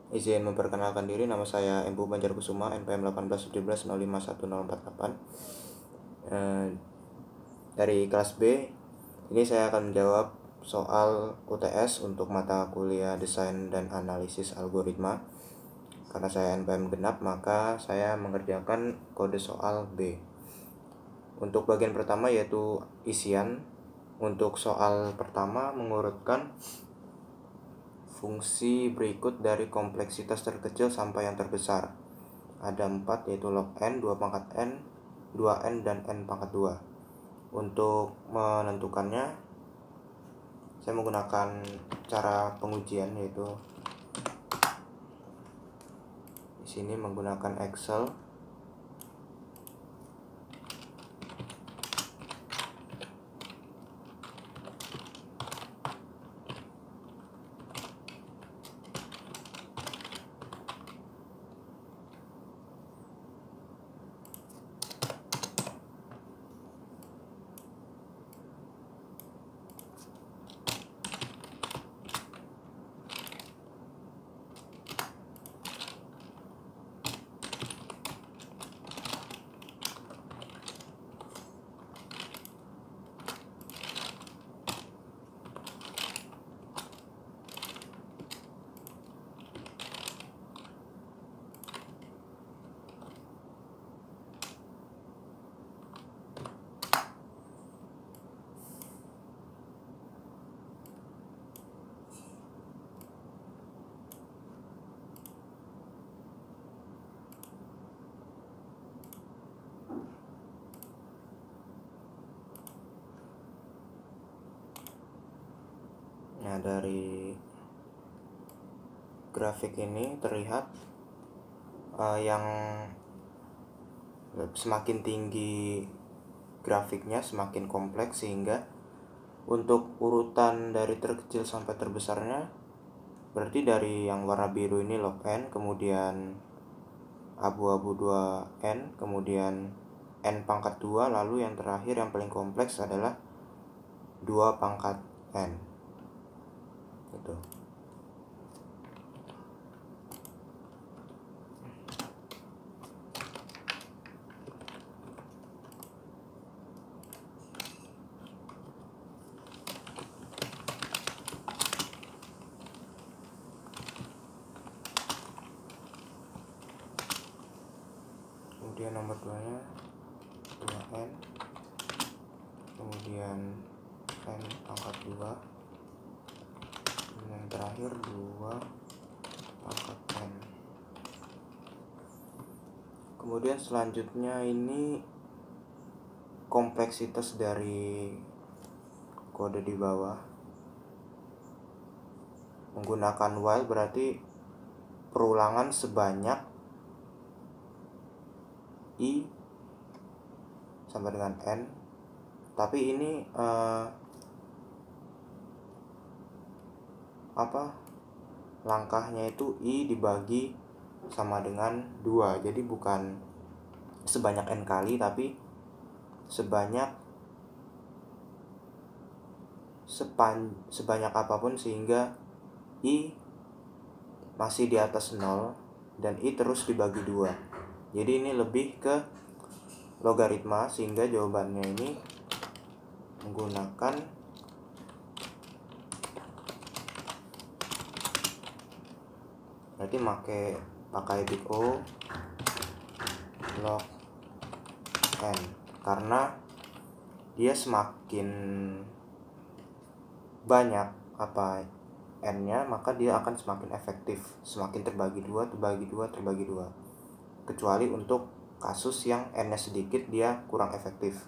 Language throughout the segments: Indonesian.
Izin memperkenalkan diri, nama saya Empu Banjarkusuma, NPM 1817051048. Dari kelas B, ini saya akan menjawab soal UTS untuk mata kuliah Desain dan Analisis Algoritma. Karena saya NPM genap, maka saya mengerjakan kode soal B. Untuk bagian pertama yaitu isian. Untuk soal pertama mengurutkan fungsi berikut dari kompleksitas terkecil sampai yang terbesar. Ada 4, yaitu log n, 2 pangkat n, 2n, dan n pangkat 2. Untuk menentukannya, saya menggunakan cara pengujian, yaitu di sini menggunakan Excel. Nah, dari grafik ini terlihat yang semakin tinggi grafiknya semakin kompleks, sehingga untuk urutan dari terkecil sampai terbesarnya berarti dari yang warna biru ini log n, kemudian abu-abu 2n, kemudian n pangkat 2, lalu yang terakhir yang paling kompleks adalah 2 pangkat n. Gitu. Kemudian nomor 2 nya 2n, kemudian n pangkat 2, dan yang terakhir 2 pangkat n. Kemudian selanjutnya ini kompleksitas dari kode di bawah. Menggunakan while berarti perulangan sebanyak i sampai dengan n, tapi ini langkahnya itu i dibagi sama dengan 2. Jadi bukan sebanyak n kali, tapi sebanyak apapun, sehingga i masih di atas 0 dan i terus dibagi 2. Jadi ini lebih ke logaritma, sehingga jawabannya ini menggunakan berarti pakai big O log n, karena dia semakin banyak n-nya, maka dia akan semakin efektif, semakin terbagi 2, kecuali untuk kasus yang n-nya sedikit, dia kurang efektif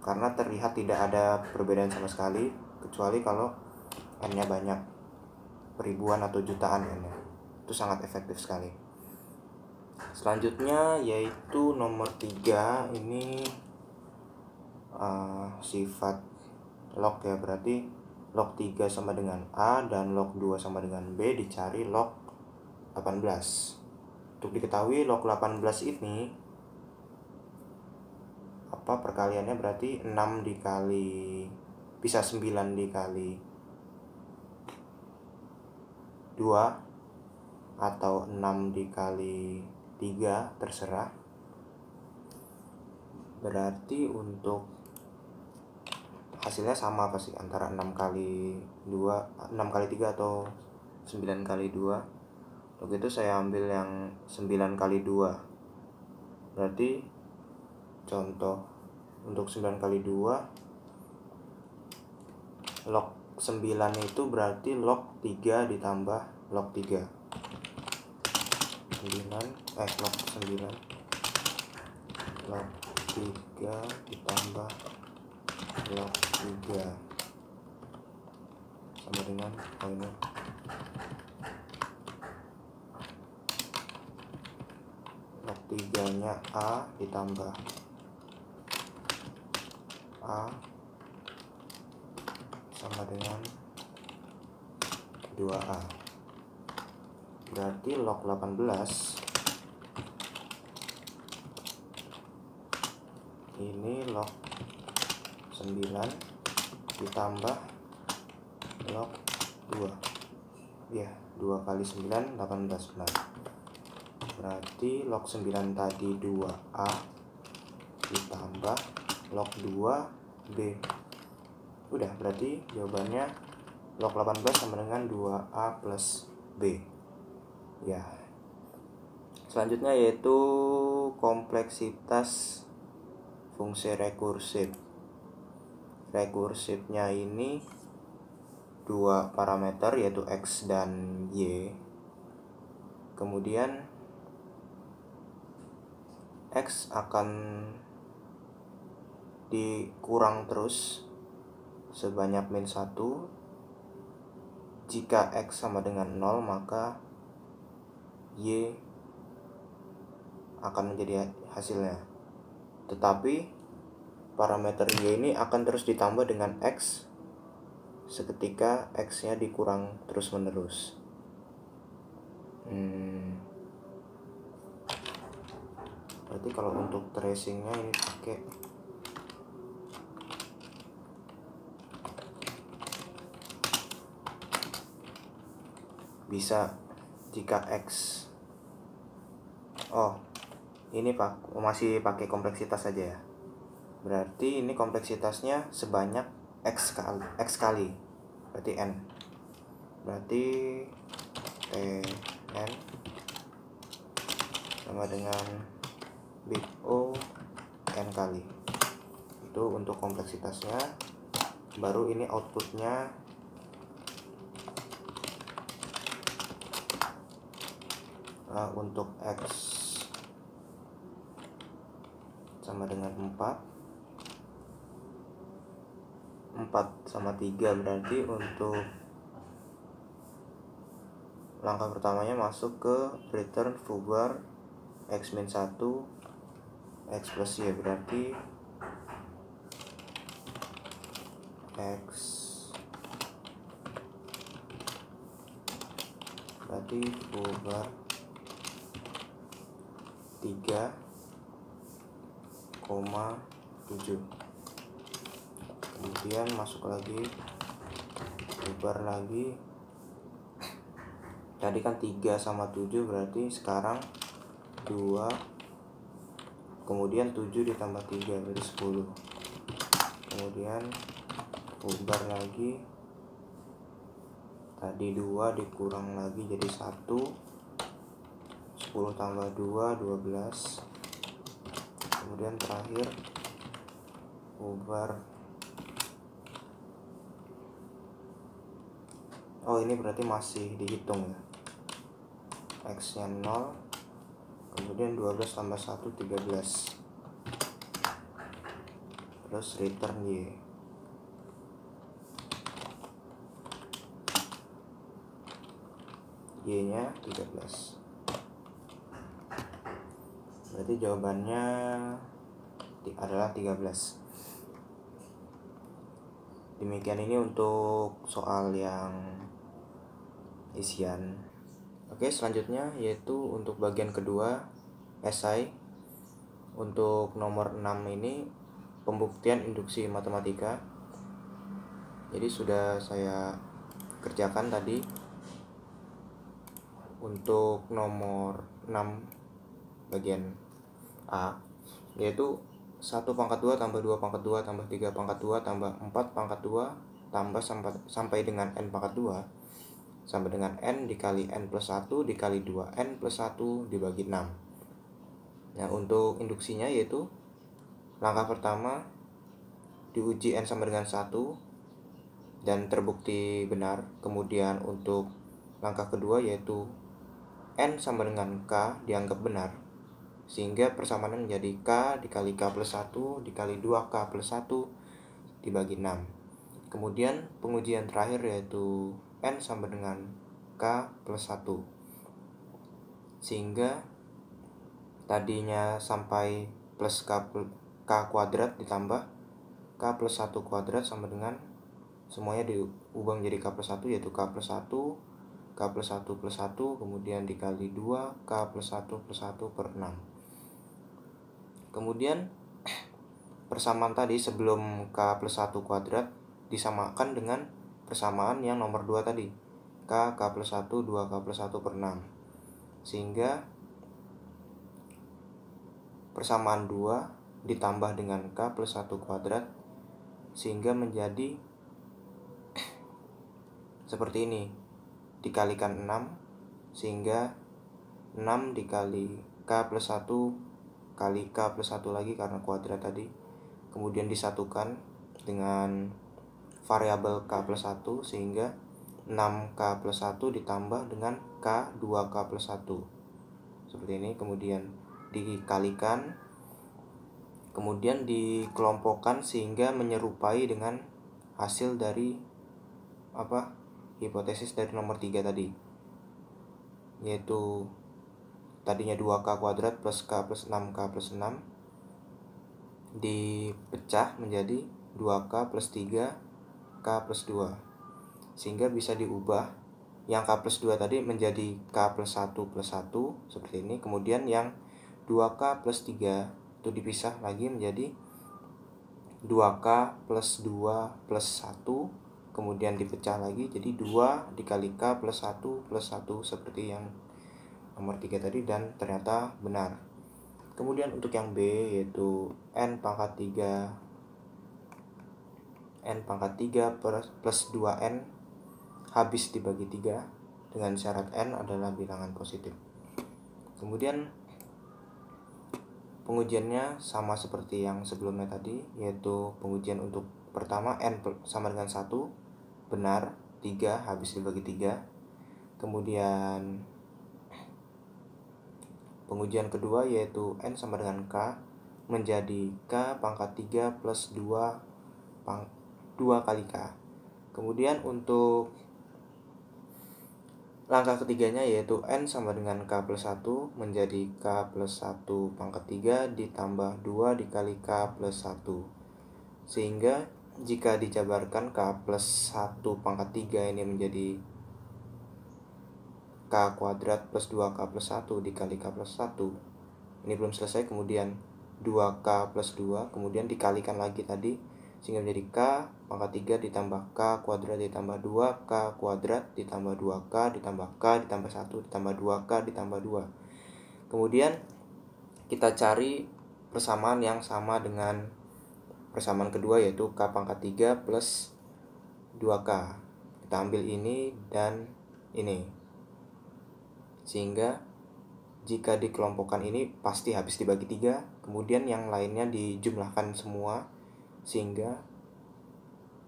karena terlihat tidak ada perbedaan sama sekali, kecuali kalau n-nya banyak, ribuan atau jutaan n-nya, itu sangat efektif sekali. Selanjutnya yaitu nomor 3, ini sifat log ya, berarti log 3 sama dengan A dan log 2 sama dengan B dicari log 18. Untuk diketahui log 18 ini perkaliannya berarti 6 dikali, bisa 9 dikali 2 atau 6 dikali 3 terserah. Berarti untuk hasilnya sama pasti antara 6 kali 3 atau 9 kali 2. Untuk itu saya ambil yang 9 kali 2. Berarti contoh untuk 9 kali 2 log 9 itu berarti log 3 ditambah log 3. Log 9 log 3 ditambah log 3 sama dengan ini log 3 nya A ditambah A sama dengan 2A. Berarti log 18 ini log 9 ditambah log 2. Ya, 2 kali 9 18 benar. Berarti log 9 tadi 2A ditambah log 2B. Udah, berarti jawabannya log 18 sama dengan 2A plus B. Ya. Selanjutnya yaitu kompleksitas fungsi rekursif. Rekursifnya ini dua parameter yaitu X dan Y. Kemudian X akan dikurang terus sebanyak min 1. Jika X sama dengan 0 maka Y akan menjadi hasilnya. Tetapi parameter Y ini akan terus ditambah dengan X seketika X nya dikurang terus menerus. Berarti kalau untuk tracingnya ini pakai bisa jika X ini masih pakai kompleksitas saja ya. Berarti ini kompleksitasnya sebanyak X kali. Berarti N. Berarti Tn sama dengan big O N kali. Itu untuk kompleksitasnya. Baru ini outputnya untuk X sama dengan 4 sama 3. Berarti untuk langkah pertamanya masuk ke return foobar X min 1 X plus Y. Berarti X berarti foobar 3,7. Kemudian masuk lagi foobar lagi. Tadi kan 3 sama 7 berarti sekarang 2. Kemudian 7 ditambah 3 berarti 10. Kemudian foobar lagi. Tadi 2 dikurang lagi jadi 1. 10 tambah 2 12. Kemudian terakhir foobar. Ini berarti masih dihitung ya. X nya 0. Kemudian 12 tambah 1 13. Terus return Y. Y nya 13. Berarti jawabannya adalah 13. Demikian ini untuk soal yang isian. Oke, selanjutnya yaitu untuk bagian kedua esai. Untuk nomor 6 ini pembuktian induksi matematika. Jadi sudah saya kerjakan tadi. untuk nomor 6 bagian A, yaitu 1 pangkat 2 tambah 2 pangkat 2 tambah 3 pangkat 2 tambah 4 pangkat 2 tambah sampai dengan n pangkat 2 sama dengan n dikali n plus 1 dikali 2n plus 1 dibagi 6. Nah, untuk induksinya yaitu langkah pertama diuji n sama dengan 1 dan terbukti benar. Kemudian untuk langkah kedua yaitu n sama dengan k dianggap benar, sehingga persamaannya menjadi k dikali k plus 1 dikali 2k plus 1 dibagi 6. Kemudian pengujian terakhir yaitu n sama dengan k plus 1, sehingga tadinya sampai plus k kuadrat ditambah k plus 1 kuadrat sama dengan semuanya diubah menjadi k plus 1, yaitu k plus 1 k plus 1 plus 1 kemudian dikali 2 k plus 1 plus 1 per 6. Kemudian persamaan tadi sebelum k plus 1 kuadrat disamakan dengan persamaan yang nomor 2 tadi, k plus 1 2k plus 1 per 6, sehingga persamaan 2 ditambah dengan k plus 1 kuadrat sehingga menjadi seperti ini, dikalikan 6 sehingga 6 dikali k plus 1 kali k plus 1 lagi karena kuadrat tadi, kemudian disatukan dengan variabel k plus 1 sehingga 6k plus 1 ditambah dengan k 2k plus 1 seperti ini, kemudian dikalikan, kemudian dikelompokkan sehingga menyerupai dengan hasil dari hipotesis dari nomor 3 tadi, yaitu tadinya 2k kuadrat plus k plus 6k plus 6 dipecah menjadi 2k plus 3k plus 2, sehingga bisa diubah yang k plus 2 tadi menjadi k plus 1 plus 1 seperti ini. Kemudian yang 2k plus 3 itu dipisah lagi menjadi 2k plus 2 plus 1, kemudian dipecah lagi jadi 2 dikali k plus 1 plus 1 seperti yang nomor 3 tadi, dan ternyata benar. Kemudian untuk yang B yaitu n pangkat 3 plus 2n habis dibagi 3 dengan syarat n adalah bilangan positif. Kemudian pengujiannya sama seperti yang sebelumnya tadi, yaitu pengujian untuk pertama n sama dengan 1 benar, 3 habis dibagi 3. Kemudian pengujian kedua yaitu n sama dengan k menjadi k pangkat 3 plus 2 kali k. Kemudian untuk langkah ketiganya yaitu n sama dengan k plus 1 menjadi k plus 1 pangkat 3 ditambah 2 dikali k plus 1, sehingga jika dijabarkan k plus 1 pangkat 3 ini menjadi k kuadrat plus 2k plus 1 dikali k plus 1, ini belum selesai, kemudian 2k plus 2 kemudian dikalikan lagi tadi sehingga menjadi k pangkat 3 ditambah k kuadrat ditambah 2k kuadrat ditambah 2k ditambah k ditambah 1 ditambah 2k ditambah 2. Kemudian kita cari persamaan yang sama dengan persamaan kedua yaitu k pangkat 3 plus 2k. Kita ambil ini dan ini, sehingga jika dikelompokkan ini pasti habis dibagi 3, kemudian yang lainnya dijumlahkan semua sehingga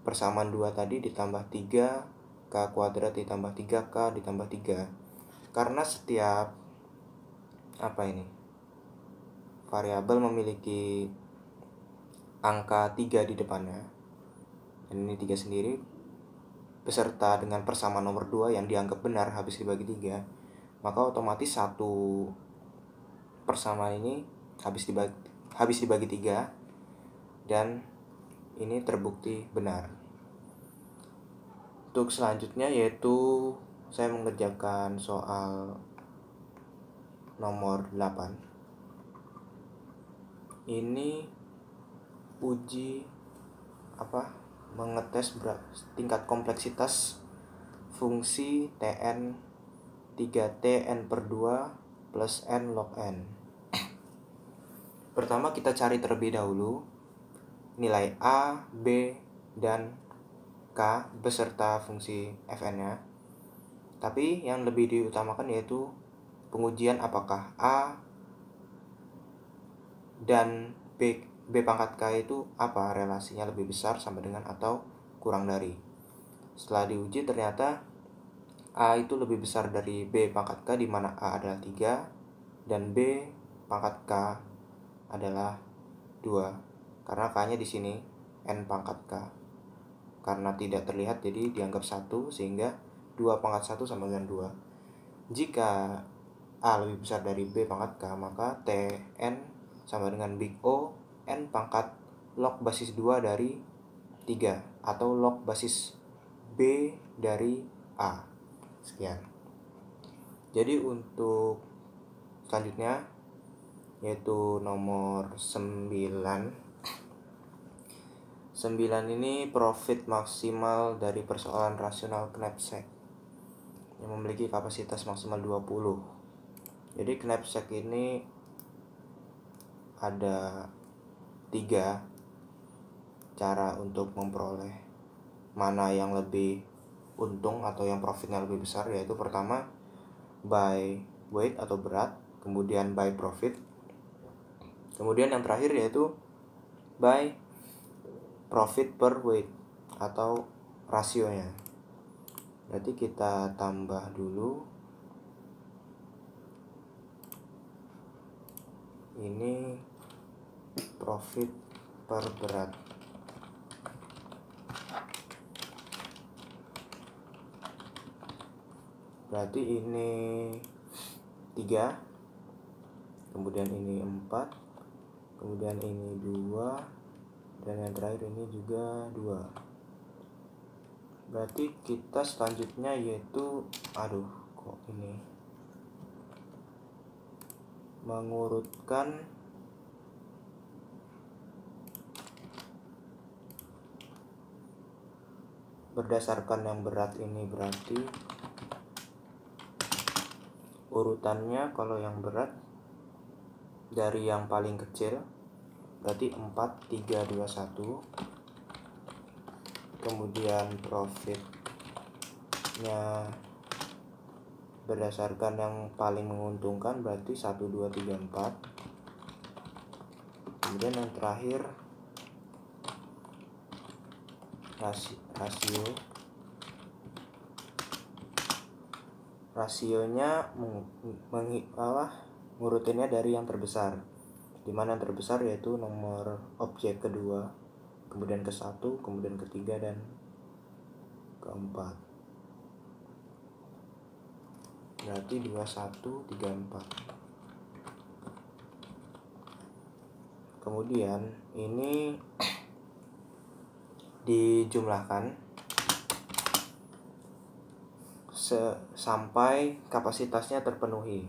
persamaan 2 tadi ditambah 3k kuadrat ditambah 3k ditambah 3. Karena setiap variabel memiliki angka 3 di depannya, dan ini 3 sendiri beserta dengan persamaan nomor 2 yang dianggap benar habis dibagi 3, maka otomatis satu persamaan ini habis dibagi 3 dan ini terbukti benar. Untuk selanjutnya yaitu saya mengerjakan soal nomor 8. Ini uji mengetes tingkat kompleksitas fungsi Tn 3T N per 2 plus N log N. Pertama kita cari terlebih dahulu nilai A, B, dan K beserta fungsi Fn-nya. Tapi yang lebih diutamakan yaitu pengujian apakah A dan B pangkat K itu apa relasinya, lebih besar sama dengan atau kurang dari. Setelah diuji ternyata A itu lebih besar dari B pangkat K, di mana A adalah 3 dan B pangkat K adalah 2. Karena K-nya di sini N pangkat K. Karena tidak terlihat jadi dianggap 1, sehingga 2 pangkat 1 sama dengan 2. Jika A lebih besar dari B pangkat K, maka Tn sama dengan Big O N pangkat log basis 2 dari 3 atau log basis B dari A. Sekian. Jadi untuk selanjutnya yaitu nomor 9. 9 ini profit maksimal dari persoalan rasional knapsack yang memiliki kapasitas maksimal 20. Jadi knapsack ini ada 3 cara untuk memperoleh mana yang lebih untung atau yang profitnya lebih besar, yaitu pertama by weight atau berat, kemudian by profit, kemudian yang terakhir yaitu by profit per weight atau rasionya. Berarti kita tambah dulu. Ini profit per berat. Berarti ini 3, kemudian ini 4, kemudian ini 2, dan yang terakhir ini juga 2. Berarti kita selanjutnya yaitu kok ini mengurutkan berdasarkan yang berat ini. Berarti urutannya kalau yang berat dari yang paling kecil, berarti 4, 3, 2, 1. Kemudian profitnya berdasarkan yang paling menguntungkan, berarti 1, 2, 3, 4. Kemudian yang terakhir rasionya ngurutinnya dari yang terbesar, dimana yang terbesar yaitu nomor objek kedua, kemudian ke-1, kemudian ke-3, dan ke-4. Berarti 2, 1, 3, 4. Kemudian ini dijumlahkan sampai kapasitasnya terpenuhi.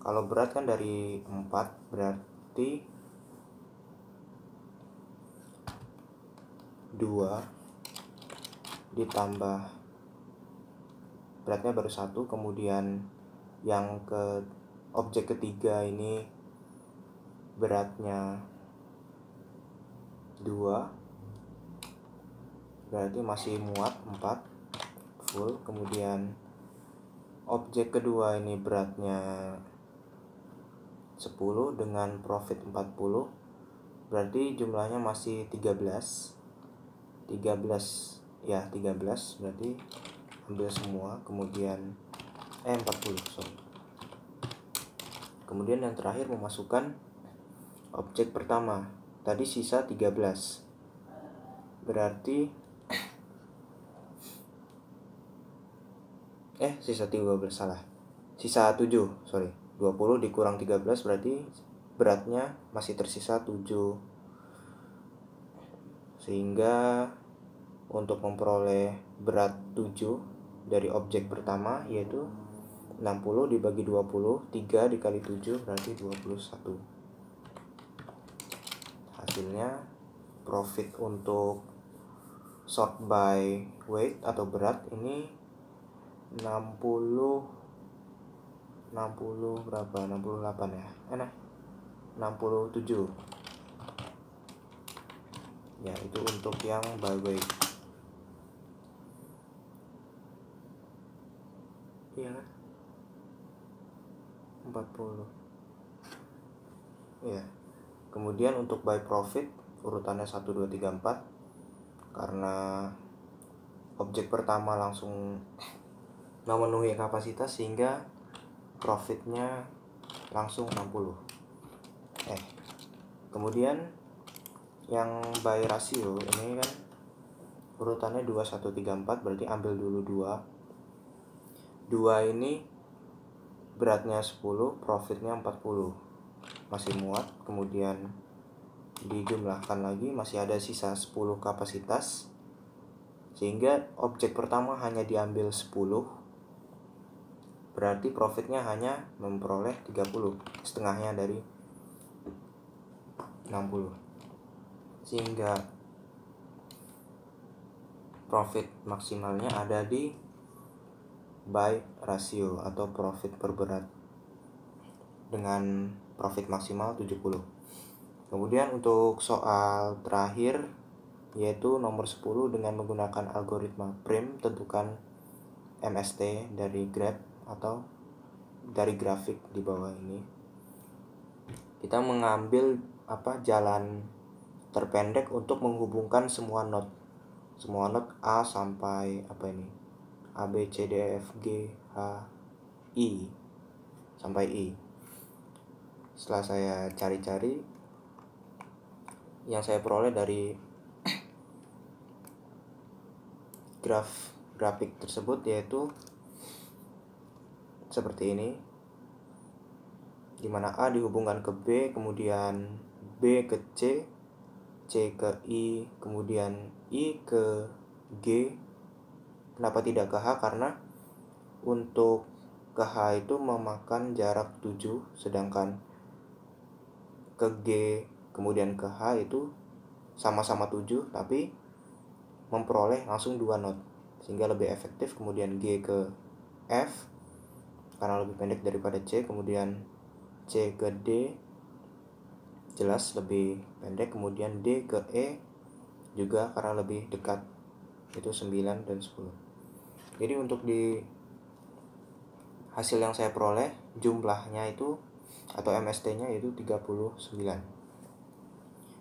Kalau berat kan dari 4, berarti 2 ditambah beratnya baru 1, kemudian yang ke objek ketiga ini beratnya 2, berarti masih muat 4 full. Kemudian objek kedua ini beratnya 10 dengan profit 40, berarti jumlahnya masih 13, berarti ambil semua. Kemudian 40, sorry. Kemudian yang terakhir memasukkan objek pertama, tadi sisa 13, berarti sisa 7, sorry. 20 dikurang 13 berarti beratnya masih tersisa 7. Sehingga untuk memperoleh berat 7 dari objek pertama yaitu 60 dibagi 20, 3 dikali 7 berarti 21. Hasilnya profit untuk sort by weight atau berat ini 60 berapa, 68 ya, 67 ya, itu untuk yang by weight. Iya kan, 40 ya. Kemudian untuk by profit urutannya 1, 2, 3, 4 karena objek pertama langsung memenuhi kapasitas sehingga profitnya langsung 60. Kemudian yang by rasio ini kan urutannya 2, 1, 3, 4, berarti ambil dulu 2 ini beratnya 10, profitnya 40, masih muat. Kemudian dijumlahkan lagi, masih ada sisa 10 kapasitas, sehingga objek pertama hanya diambil 10, berarti profitnya hanya memperoleh 30, setengahnya dari 60, sehingga profit maksimalnya ada di by rasio atau profit per berat dengan profit maksimal 70. Kemudian untuk soal terakhir yaitu nomor 10, dengan menggunakan algoritma PRIM tentukan MST dari graf atau dari grafik di bawah ini. Kita mengambil jalan terpendek untuk menghubungkan semua not A sampai A, B, C, D, E, F, G, H, I sampai I. Setelah saya cari-cari, yang saya peroleh dari grafik tersebut yaitu seperti ini, dimana A dihubungkan ke B, kemudian B ke C, C ke I, kemudian I ke G. Kenapa tidak ke H? Karena untuk ke H itu memakan jarak 7, sedangkan ke G kemudian ke H itu sama-sama 7 tapi memperoleh langsung 2 not, sehingga lebih efektif. Kemudian G ke F karena lebih pendek daripada C, kemudian C ke D jelas lebih pendek, kemudian D ke E juga karena lebih dekat, itu 9 dan 10. Jadi untuk di hasil yang saya peroleh jumlahnya itu atau MST-nya itu 39.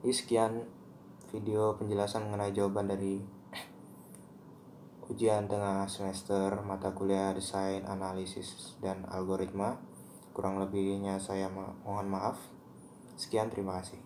Jadi sekian video penjelasan mengenai jawaban dari ujian tengah semester mata kuliah desain, analisis, dan algoritma. Kurang lebihnya saya mohon maaf. Sekian, terima kasih.